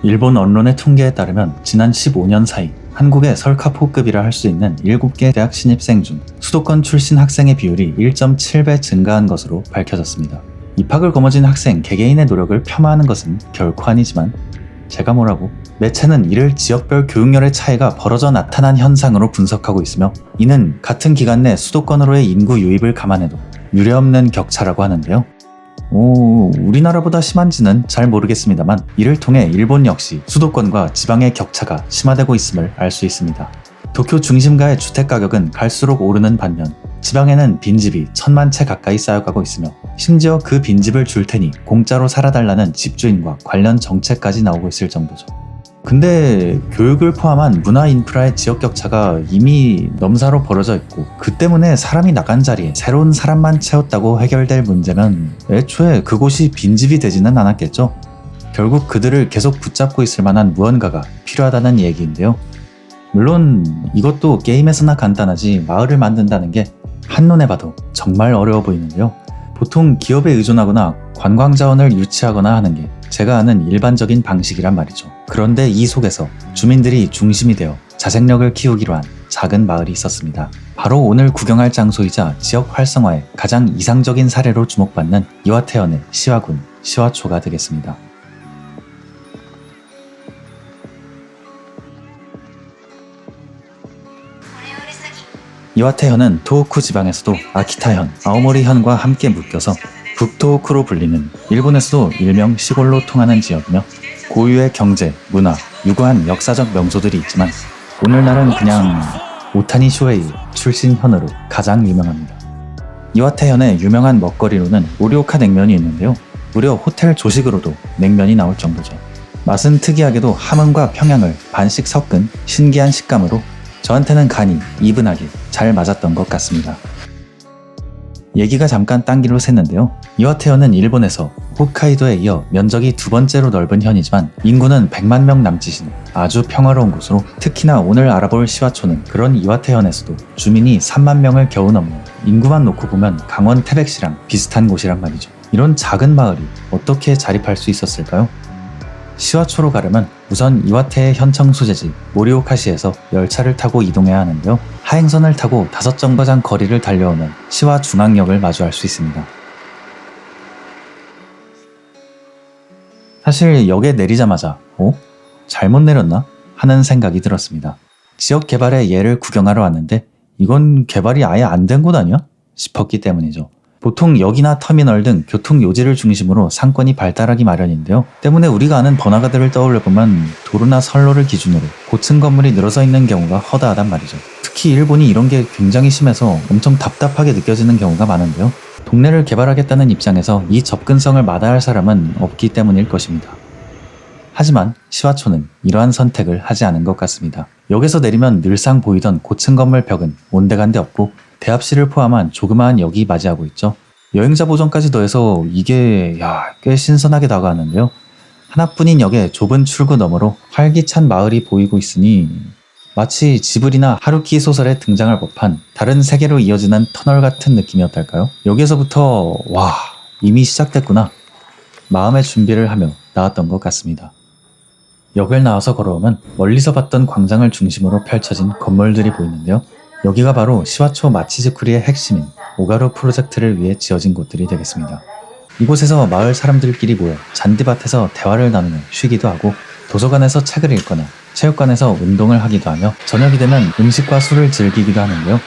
일본 언론의 통계에 따르면 지난 15년 사이 한국의 설카포급이라 할 수 있는 7개 대학 신입생 중 수도권 출신 학생의 비율이 1.7배 증가한 것으로 밝혀졌습니다. 입학을 거머쥔 학생 개개인의 노력을 폄하하는 것은 결코 아니지만 제가 뭐라고? 매체는 이를 지역별 교육열의 차이가 벌어져 나타난 현상으로 분석하고 있으며 이는 같은 기간 내 수도권으로의 인구 유입을 감안해도 유례없는 격차라고 하는데요. 우리나라보다 심한지는 잘 모르겠습니다만 이를 통해 일본 역시 수도권과 지방의 격차가 심화되고 있음을 알 수 있습니다. 도쿄 중심가의 주택가격은 갈수록 오르는 반면 지방에는 빈집이 1000만 채 가까이 쌓여가고 있으며 심지어 그 빈집을 줄 테니 공짜로 살아달라는 집주인과 관련 정책까지 나오고 있을 정도죠. 근데 교육을 포함한 문화 인프라의 지역 격차가 이미 넘사로 벌어져 있고 그 때문에 사람이 나간 자리에 새로운 사람만 채웠다고 해결될 문제면 애초에 그곳이 빈집이 되지는 않았겠죠. 결국 그들을 계속 붙잡고 있을 만한 무언가가 필요하다는 얘기인데요. 물론 이것도 게임에서나 간단하지 마을을 만든다는 게 한눈에 봐도 정말 어려워 보이는데요. 보통 기업에 의존하거나 관광자원을 유치하거나 하는 게 제가 아는 일반적인 방식이란 말이죠. 그런데 이 속에서 주민들이 중심이 되어 자생력을 키우기로 한 작은 마을이 있었습니다. 바로 오늘 구경할 장소이자 지역 활성화의 가장 이상적인 사례로 주목받는 이와테현의 시와군, 시와초가 되겠습니다. 이와테현은 토호쿠 지방에서도 아키타현, 아오모리현과 함께 묶여서 북토호쿠로 불리는 일본에서도 일명 시골로 통하는 지역이며 고유의 경제, 문화, 유구한 역사적 명소들이 있지만 오늘날은 그냥 오타니 쇼헤이 출신 현으로 가장 유명합니다. 이와테현의 유명한 먹거리로는 오리오카 냉면이 있는데요. 무려 호텔 조식으로도 냉면이 나올 정도죠. 맛은 특이하게도 함흥과 평양을 반씩 섞은 신기한 식감으로 저한테는 간이 이분하게 잘 맞았던 것 같습니다. 얘기가 잠깐 딴기로 샜는데요. 이와테현은 일본에서 홋카이도에 이어 면적이 두 번째로 넓은 현이지만 인구는 100만 명 남짓인 아주 평화로운 곳으로 특히나 오늘 알아볼 시와초는 그런 이와테현에서도 주민이 3만 명을 겨우 넘는 인구만 놓고 보면 강원 태백시랑 비슷한 곳이란 말이죠. 이런 작은 마을이 어떻게 자립할 수 있었을까요? 시와초로 가려면 우선 이와테의 현청 소재지 모리오카시에서 열차를 타고 이동해야 하는데요. 하행선을 타고 5정거장 거리를 달려오면 시와 중앙역을 마주할 수 있습니다. 사실 역에 내리자마자 잘못 내렸나? 하는 생각이 들었습니다. 지역 개발의 예를 구경하러 왔는데 이건 개발이 아예 안 된 곳 아니야? 싶었기 때문이죠. 보통 역이나 터미널 등 교통 요지를 중심으로 상권이 발달하기 마련인데요. 때문에 우리가 아는 번화가들을 떠올려보면 도로나 선로를 기준으로 고층 건물이 늘어서 있는 경우가 허다하단 말이죠. 특히 일본이 이런 게 굉장히 심해서 엄청 답답하게 느껴지는 경우가 많은데요. 동네를 개발하겠다는 입장에서 이 접근성을 마다할 사람은 없기 때문일 것입니다. 하지만 시와초는 이러한 선택을 하지 않은 것 같습니다. 역에서 내리면 늘상 보이던 고층 건물 벽은 온데간데 없고 대합실을 포함한 조그마한 역이 맞이하고 있죠. 여행자 보정까지 더해서 이게 꽤 신선하게 다가왔는데요. 하나뿐인 역의 좁은 출구 너머로 활기찬 마을이 보이고 있으니 마치 지브리나 하루키 소설에 등장할 법한 다른 세계로 이어지는 터널 같은 느낌이었달까요? 여기에서부터 이미 시작됐구나 마음의 준비를 하며 나왔던 것 같습니다. 역을 나와서 걸어오면 멀리서 봤던 광장을 중심으로 펼쳐진 건물들이 보이는데요. 여기가 바로 시와초 마치즈쿠리의 핵심인 오가루 프로젝트를 위해 지어진 곳들이 되겠습니다. 이곳에서 마을 사람들끼리 모여 잔디밭에서 대화를 나누며 쉬기도 하고 도서관에서 책을 읽거나 체육관에서 운동을 하기도 하며 저녁이 되면 음식과 술을 즐기기도 하는데요.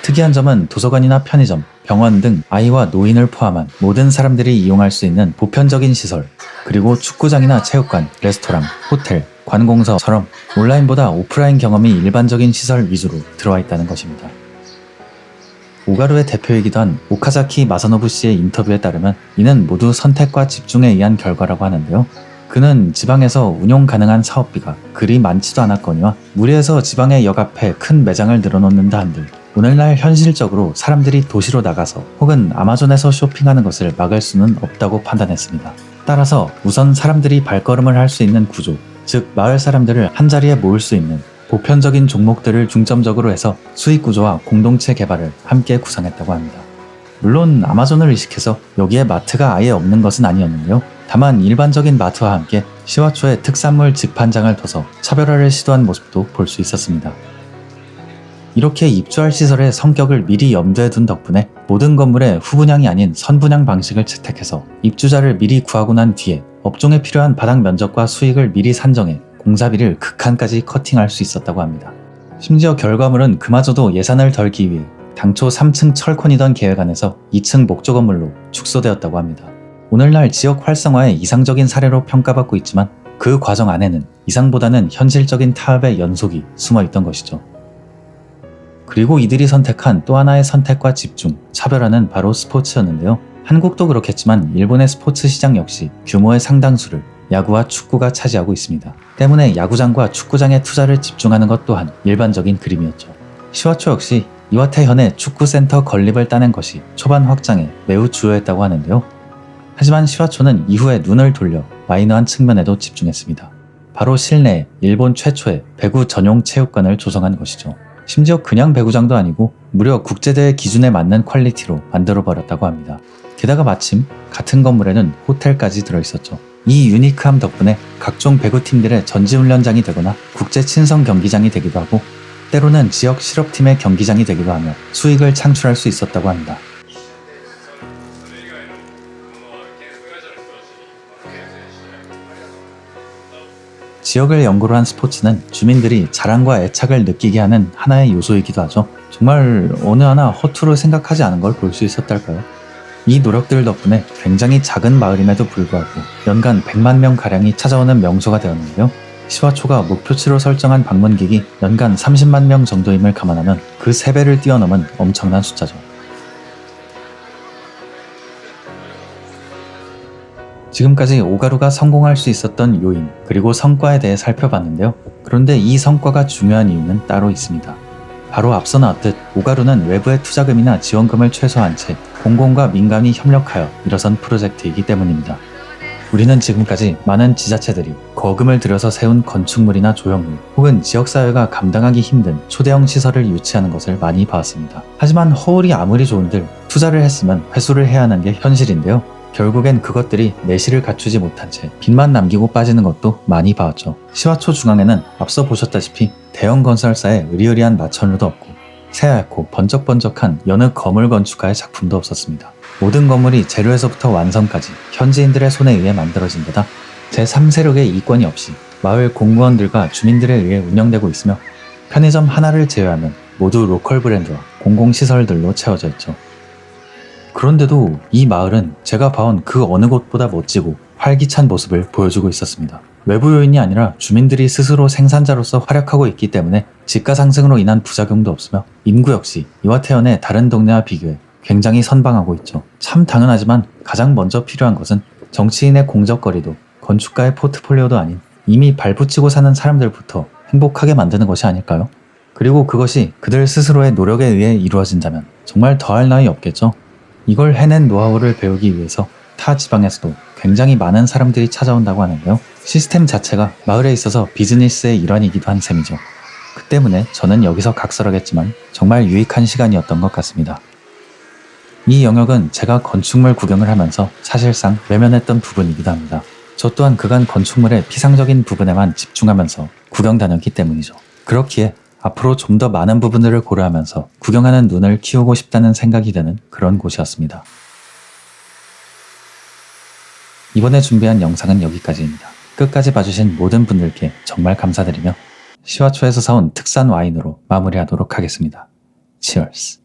특이한 점은 도서관이나 편의점, 병원 등 아이와 노인을 포함한 모든 사람들이 이용할 수 있는 보편적인 시설, 그리고 축구장이나 체육관, 레스토랑, 호텔, 관공서처럼 온라인보다 오프라인 경험이 일반적인 시설 위주로 들어와 있다는 것입니다. 오가루의 대표이기도 한 오카자키 마사노부 씨의 인터뷰에 따르면 이는 모두 선택과 집중에 의한 결과라고 하는데요. 그는 지방에서 운용 가능한 사업비가 그리 많지도 않았거니와 무리해서 지방의 역 앞에 큰 매장을 늘어놓는다 한들 오늘날 현실적으로 사람들이 도시로 나가서 혹은 아마존에서 쇼핑하는 것을 막을 수는 없다고 판단했습니다. 따라서 우선 사람들이 발걸음을 할 수 있는 구조, 즉 마을 사람들을 한자리에 모을 수 있는 보편적인 종목들을 중점적으로 해서 수익 구조와 공동체 개발을 함께 구상했다고 합니다. 물론 아마존을 의식해서 여기에 마트가 아예 없는 것은 아니었는데요. 다만 일반적인 마트와 함께 시와초에 특산물 직판장을 둬서 차별화를 시도한 모습도 볼 수 있었습니다. 이렇게 입주할 시설의 성격을 미리 염두에 둔 덕분에 모든 건물에 후분양이 아닌 선분양 방식을 채택해서 입주자를 미리 구하고 난 뒤에 업종에 필요한 바닥 면적과 수익을 미리 산정해 공사비를 극한까지 커팅할 수 있었다고 합니다. 심지어 결과물은 그마저도 예산을 덜기 위해 당초 3층 철콘이던 계획 안에서 2층 목조 건물로 축소되었다고 합니다. 오늘날 지역 활성화의 이상적인 사례로 평가받고 있지만 그 과정 안에는 이상보다는 현실적인 타협의 연속이 숨어 있던 것이죠. 그리고 이들이 선택한 또 하나의 선택과 집중, 차별화는 바로 스포츠였는데요. 한국도 그렇겠지만 일본의 스포츠 시장 역시 규모의 상당수를 야구와 축구가 차지하고 있습니다. 때문에 야구장과 축구장에 투자를 집중하는 것 또한 일반적인 그림이었죠. 시와초 역시 이와테현의 축구센터 건립을 따낸 것이 초반 확장에 매우 주요했다고 하는데요. 하지만 시와초는 이후에 눈을 돌려 마이너한 측면에도 집중했습니다. 바로 실내에 일본 최초의 배구 전용 체육관을 조성한 것이죠. 심지어 그냥 배구장도 아니고 무려 국제대회 기준에 맞는 퀄리티로 만들어버렸다고 합니다. 게다가 마침 같은 건물에는 호텔까지 들어있었죠. 이 유니크함 덕분에 각종 배구팀들의 전지훈련장이 되거나 국제 친선 경기장이 되기도 하고 때로는 지역 실업팀의 경기장이 되기도 하며 수익을 창출할 수 있었다고 합니다. 지역을 연고로 한 스포츠는 주민들이 자랑과 애착을 느끼게 하는 하나의 요소이기도 하죠. 정말 어느 하나 허투루 생각하지 않은 걸 볼 수 있었달까요? 이 노력들 덕분에 굉장히 작은 마을임에도 불구하고 연간 100만 명가량이 찾아오는 명소가 되었는데요. 시와초가 목표치로 설정한 방문객이 연간 30만 명 정도임을 감안하면 그 3배를 뛰어넘은 엄청난 숫자죠. 지금까지 오가루가 성공할 수 있었던 요인 그리고 성과에 대해 살펴봤는데요. 그런데 이 성과가 중요한 이유는 따로 있습니다. 바로 앞서 나왔듯 오가루는 외부의 투자금이나 지원금을 최소화한 채 공공과 민간이 협력하여 일어선 프로젝트이기 때문입니다. 우리는 지금까지 많은 지자체들이 거금을 들여서 세운 건축물이나 조형물 혹은 지역사회가 감당하기 힘든 초대형 시설을 유치하는 것을 많이 봐왔습니다. 하지만 허울이 아무리 좋은들 투자를 했으면 회수를 해야 하는 게 현실인데요. 결국엔 그것들이 내실을 갖추지 못한 채 빚만 남기고 빠지는 것도 많이 봐왔죠. 시와초 중앙에는 앞서 보셨다시피 대형 건설사의 으리으리한 마천루도 없고 새하얗고 번쩍번쩍한 여느 거물 건축가의 작품도 없었습니다. 모든 건물이 재료에서부터 완성까지 현지인들의 손에 의해 만들어진 데다 제3세력의 이권이 없이 마을 공무원들과 주민들에 의해 운영되고 있으며 편의점 하나를 제외하면 모두 로컬 브랜드와 공공시설들로 채워져 있죠. 그런데도 이 마을은 제가 봐온 그 어느 곳보다 멋지고 활기찬 모습을 보여주고 있었습니다. 외부 요인이 아니라 주민들이 스스로 생산자로서 활약하고 있기 때문에 집가 상승으로 인한 부작용도 없으며 인구 역시 이와테현의 다른 동네와 비교해 굉장히 선방하고 있죠. 참 당연하지만 가장 먼저 필요한 것은 정치인의 공적거리도 건축가의 포트폴리오도 아닌 이미 발붙이고 사는 사람들부터 행복하게 만드는 것이 아닐까요? 그리고 그것이 그들 스스로의 노력에 의해 이루어진다면 정말 더할 나위 없겠죠. 이걸 해낸 노하우를 배우기 위해서 타 지방에서도 굉장히 많은 사람들이 찾아온다고 하는데요. 시스템 자체가 마을에 있어서 비즈니스의 일환이기도 한 셈이죠. 그 때문에 저는 여기서 각설하겠지만 정말 유익한 시간이었던 것 같습니다. 이 영역은 제가 건축물 구경을 하면서 사실상 외면했던 부분이기도 합니다. 저 또한 그간 건축물의 피상적인 부분에만 집중하면서 구경 다녔기 때문이죠. 그렇기에 앞으로 좀 더 많은 부분들을 고려하면서 구경하는 눈을 키우고 싶다는 생각이 드는 그런 곳이었습니다. 이번에 준비한 영상은 여기까지입니다. 끝까지 봐주신 모든 분들께 정말 감사드리며 시와초에서 사온 특산 와인으로 마무리하도록 하겠습니다. Cheers!